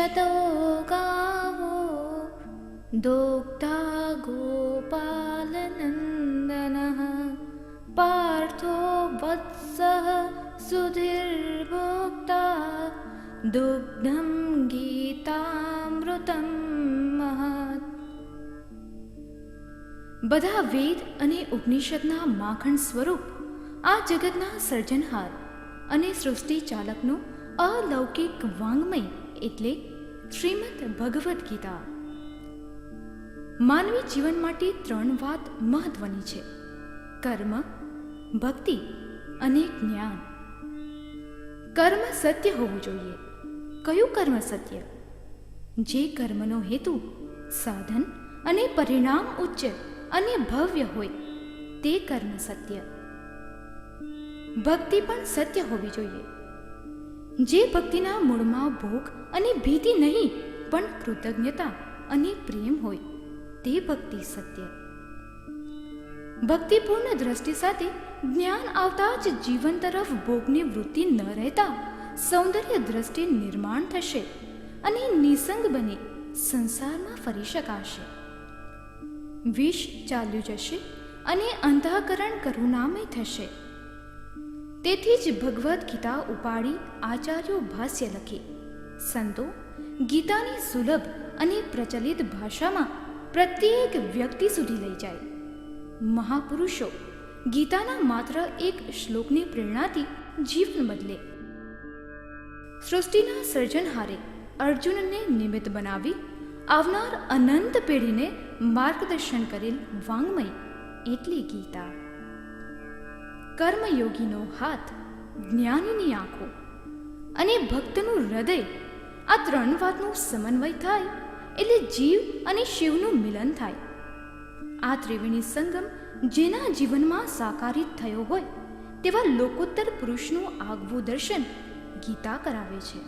शतो गावो दोग्धा गोपालनन्दनः पार्थो वत्सः सुधीर्भोक्ता दुग्धं गीतामृतं महत्. બધા વેદ અને ઉપનિષદના માખણ સ્વરૂપ આ જગતના સર્જનહાર અને સૃષ્ટિ ચાલકનો અલૌકિક વાંગ્મય એટલે શ્રીમદ ભગવદ્ ગીતા. માનવી જીવન માટે 3 વાત મહત્વની છે: કર્મ, ભક્તિ અને જ્ઞાન. કર્મ સત્ય હોવું જોઈએ. કયું કર્મ સત્ય? જે કર્મનો હેતુ સાધન અને પરિણામ ઉચ્ચ અને ભવ્ય હોય તે કર્મ સત્ય. ભક્તિ પણ સત્ય હોવી જોઈએ. જે ભક્તિના મૂળમાં ભોગ અને ભીતિ નહીં પણ કૃતજ્ઞતા અને પ્રેમ હોય તે ભક્તિ સત્ય. ભક્તિપૂર્ણ દ્રષ્ટિ સાથે જ્ઞાન આવતા જ જીવન તરફ ભોગની વૃત્તિ ન રહેતા સૌંદર્ય દ્રષ્ટિ નિર્માણ થશે અને નિસંગ બની સંસારમાં ફરી શકાશે. વિષ ચાલ્યું જશે અને અંતઃકરણ કરુણામય થશે. તેથી જ ભગવદ્ ગીતા ઉપાડી આચાર્યો ભાષ્ય લખી સંતો ગીતાની સુલભ અને પ્રચલિત ભાષામાં પ્રત્યેક વ્યક્તિ સુધી લઈ જાય. મહાપુરુષો ગીતાના માત્ર એક શ્લોકની પ્રેરણાથી જીવન બદલે. સૃષ્ટિના સર્જનહારે અર્જુનને નિમિત્ત બનાવી આવનાર અનંત પેઢીને માર્ગદર્શન કરેલ વાંગ્મય એટલે ગીતા. કર્મયોગીનો હાથ, જ્ઞાનીની આંખો અને ભક્તનું હૃદય, આ 3 વાતનું સમન્વય થાય એટલે જીવ અને શિવનું મિલન થાય. આ ત્રિવેણી સંગમ જેના જીવનમાં સાકારિત થયો હોય તેવા લોકોત્તર પુરુષનું આગવું દર્શન ગીતા કરાવે છે.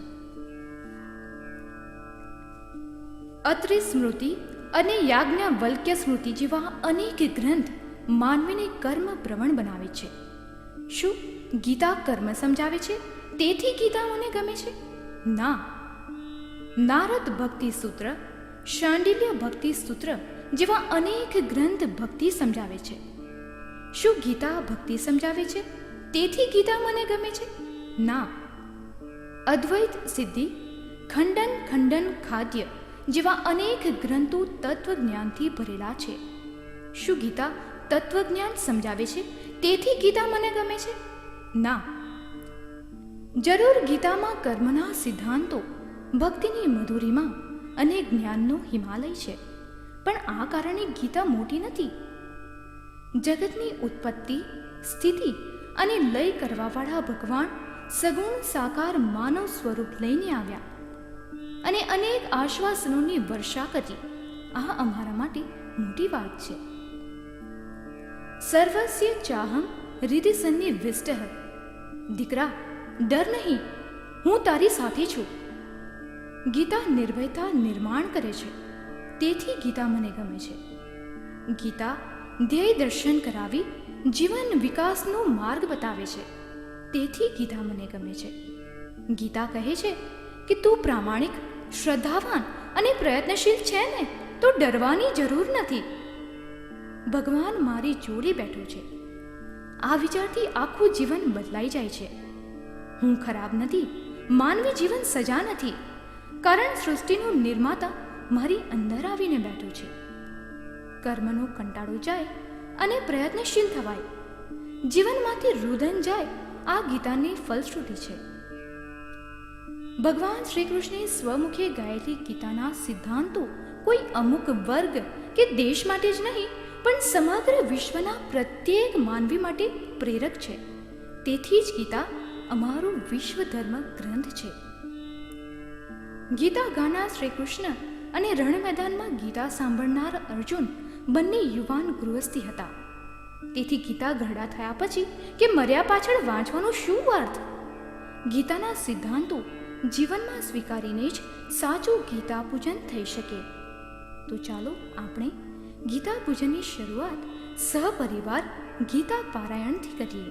અત્રિ સ્મૃતિ અને યાજ્ઞવલ્ક્ય સ્મૃતિ જેવા અનેક ગ્રંથ માનવીને કર્મ પ્રવણ બનાવે છે. શું ગીતા કર્મ સમજાવે છે તેથી ગીતા મને ગમે છે? ના. નારદ ભક્તિ સૂત્ર, શાંડિલ્ય ભક્તિ સૂત્ર જેવા અનેક ગ્રંથ ભક્તિ સમજાવે છે. શું ગીતા ભક્તિ સમજાવે છે તેથી ગીતા મને ગમે છે? ના. અદ્વૈત સિદ્ધિ, ખંડન ખાદ્ય જેવા અનેક ગ્રંથો તત્વજ્ઞાનથી ભરેલા છે. શું ગીતા તત્વજ્ઞાન સમજાવે છે તેથી ગીતા મને ગમે છે? ના. જરૂર ગીતામાં કર્મના સિદ્ધાંતો, ભક્તિની મધુરીમાં અને જ્ઞાનનો હિમાલય છે, પણ આ કારણે ગીતા મોટી નથી. જગતની ઉત્પત્તિ, સ્થિતિ અને લય કરવાવાળા ભગવાન સગુણ સાકાર માનવ સ્વરૂપ લઈને આવ્યા અને અનેક આશ્વાસનોની વર્ષા કરી. આ અમારા માટે મોટી વાત છે. સર્વસ્ય ચાહમ હૃદય સન્નિવિષ્ટ. દીકરા, ડર નહીં, હું તારી સાથે છું. ગીતા નિર્ભયતા નિર્માણ કરે છે, તેથી ગીતા મને ગમે છે. ગીતા ધ્યેય દર્શન કરાવી જીવન વિકાસનો માર્ગ બતાવે છે, તેથી ગીતા મને ગમે છે. ગીતા કહે છે કે તું પ્રામાણિક, શ્રદ્ધાવાન અને પ્રયત્નશીલ છે ને, તો ડરવાની જરૂર નથી. ભગવાન મારી જોડે બેઠો છે. આ વિચારથી આખું જીવન બદલાઈ જાય છે. હું ખરાબ નથી, માનવી જીવન સજા નથી, કારણ સૃષ્ટિનો નિર્માતા મારી અંદર આવીને બેઠો છે. કર્મનો કંટાળો જાય અને પ્રયત્નશીલ થવાય, જીવનમાંથી રુદન જાય. આ ગીતાની ફલશ્રુતિ છે. ભગવાન શ્રી કૃષ્ણે સ્વમુખે ગાયેલી ગીતાના સિદ્ધાંતો કોઈ અમુક વર્ગ કે દેશ માટે જ નહીં, પણ સમગ્ર વિશ્વના પ્રત્યેક માનવી માટે પ્રેરક છે. તેથી જ ગીતા અમારો વિશ્વ ધર્મ ગ્રંથ છે. ગીતા ગાનાર શ્રી કૃષ્ણ અને રણ મેદાનમાં ગીતા સાંભળનાર અર્જુન બંને યુવાન ગૃહસ્થી હતા. તેથી ગીતા ઘરડા થયા પછી કે મર્યા પાછળ વાંચવાનો શું અર્થ? ગીતાના સિદ્ધાંતો જીવનમાં સ્વીકારીને જ સાચું ગીતા પૂજન થઈ શકે. તો ચાલો આપણે ગીતા પૂજનની શરૂઆત સહપરિવાર ગીતા પારાયણથી કરીએ.